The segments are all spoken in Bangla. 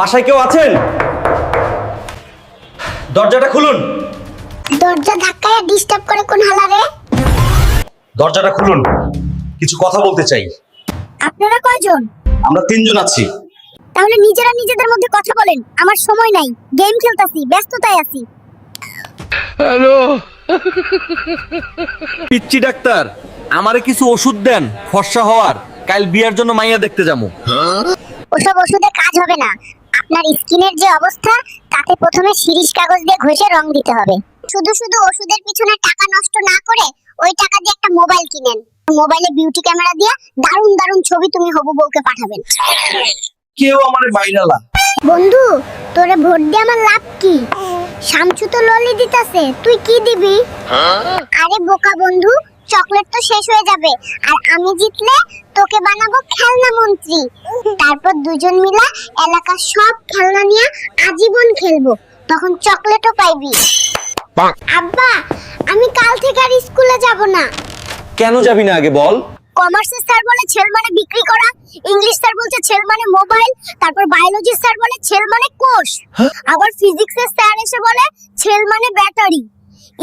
বাসায় কেউ আছেন? দরজাটা খুলুন। দরজা ধাক্কায় ডিস্টার্ব করে কোন হালারে? দরজাটা খুলুন, কিছু কথা বলতে চাই। আপনারা কয়জন? আমরা 3 জন আছি। তাহলে নিজেরা নিজেদের মধ্যে কথা বলেন, আমার সময় নাই, গেম খেলতাছি, ব্যস্ততায় আছি। পিচ্চি ডাক্তার, আমারে কিছু ওষুধ দেন ফর্সা হওয়ার, কাল বিয়ার জন্য মাইয়া দেখতে যাবো। ওসব ওষুধে কাজ হবে না। আপনার স্কিনের যে অবস্থা, তাতে প্রথমে শিরিষ কাগজ দিয়ে ঘষে রং দিতে হবে। শুধু শুধু ওষুধের পিছনে টাকা নষ্ট না করে ওই টাকা দিয়ে একটা মোবাইল কিনেন। মোবাইলে বিউটি ক্যামেরা দিয়ে দারুণ দারুণ ছবি তুমি হবু বউকে পাঠাবেন। কেউ আমারে বাইরালা। বন্ধু, তোরে ভোট দিয়ে আমার লাভ কি? শামচু তো ললি দিতাছে, তুই কি দিবি? আরে বোকা বন্ধু, চকলেট তো শেষ হয়ে যাবে, আর আমি জিতলে তোকে বানাবো খেলনা মন্ত্রী। তারপর দুজন মিলে এলাকার সব খেলনা নিয়ে আজীবন খেলবো, তখন চকলেটও পাইবি। আব্বা, আমি কাল থেকে আর স্কুলে যাব না। কেন যাবি না আগে বল? কমার্সের স্যার বলে ছেল মানে বিক্রি করা, ইংলিশ স্যার বলছে ছেল মানে মোবাইল, তারপর বায়োলজি স্যার বলে ছেল মানে কোষ, আবার ফিজিক্সের স্যার এসে বলে ছেল মানে ব্যাটারি,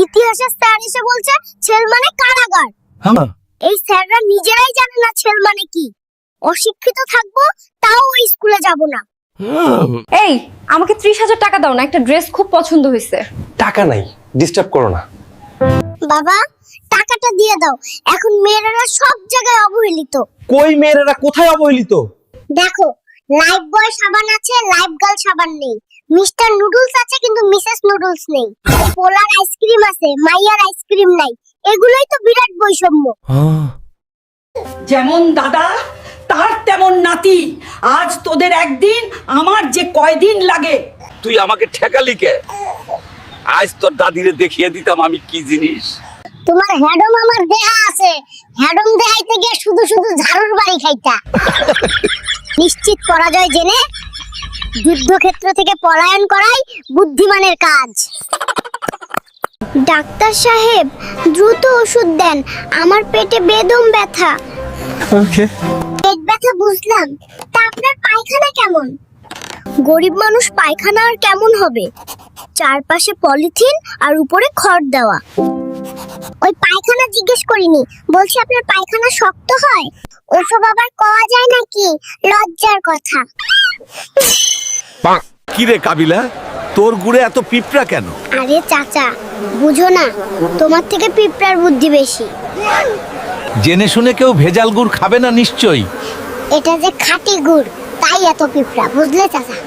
ইতিহাসের স্যার এসে বলছে ছেল মানে কারাগার। এই স্যাররা নিজেরাই জানে না ছেল মানে কি। অশিক্ষিত থাকবো, তাও ওই স্কুলে যাব না। এই, আমাকে 30,000 টাকা দাও না, একটা ড্রেস খুব পছন্দ হয়েছে। টাকা নাই, ডিস্টার্ব করো না। বাবা, টাকাটা দিয়ে দাও, এখন মেয়েরা সব জায়গায় অবহেলিত। কই মেয়েরা কোথায় অবহেলিত? দেখো, লাইফ বয় সাবান আছে, লাইফ গার্ল সাবান নেই। মিস্টার নুডলস আছে কিন্তু মিসেস নুডলস নেই। পোলার আইসক্রিম আছে, মাইয়ার আইসক্রিম নাই। এগুলোই তো বিরাট বৈষম্য। যেমন দাদা তার তেমন নাতি। আজ তোদের একদিন, আমার যে কয়দিন লাগে। তুই আমাকে ঠেকালি কে? আজ তোর দাদিরে দেখিয়ে দিতাম আমি কি জিনিস। তোমার হ্যাডম আমার দেহা আছে, হ্যাডম দেখাইতে গিয়ে শুধু শুধু ঝাড়ুর বাড়ি খাইতা। নিশ্চিত পরাজয় জেনে যুদ্ধক্ষেত্র থেকে পলায়ন করাই বুদ্ধিমানের কাজ। ডাক্তার সাহেব, দ্রুত ওষুধ দেন, আমার পেটে বেদম ব্যথা। পেট ব্যথা বুঝলাম, তা আপনার পায়খানা কেমন? গরিব মানুষ পায়খানা আর কেমন হবে? চারপাশে পলিথিন আর উপরে খড় দেওয়া। ওই পায়খানা জিজ্ঞেস করিনি, বলছি আপনার পায়খানা শক্ত হয়? ওসব আবার কওয়া যায় নাকি, লজ্জার কথা। কি রে কাবিলা, তোর গুড়ে এত পিঁপড়া কেন? আরে চাচা, বুঝো না, তোমার থেকে পিঁপড়ার বুদ্ধি বেশি। জেনে শুনে কেউ ভেজাল গুড় খাবে না নিশ্চয়ই। এটা যে খাঁটি গুড়, তাই এত পিঁপড়া, বুঝলে চাচা?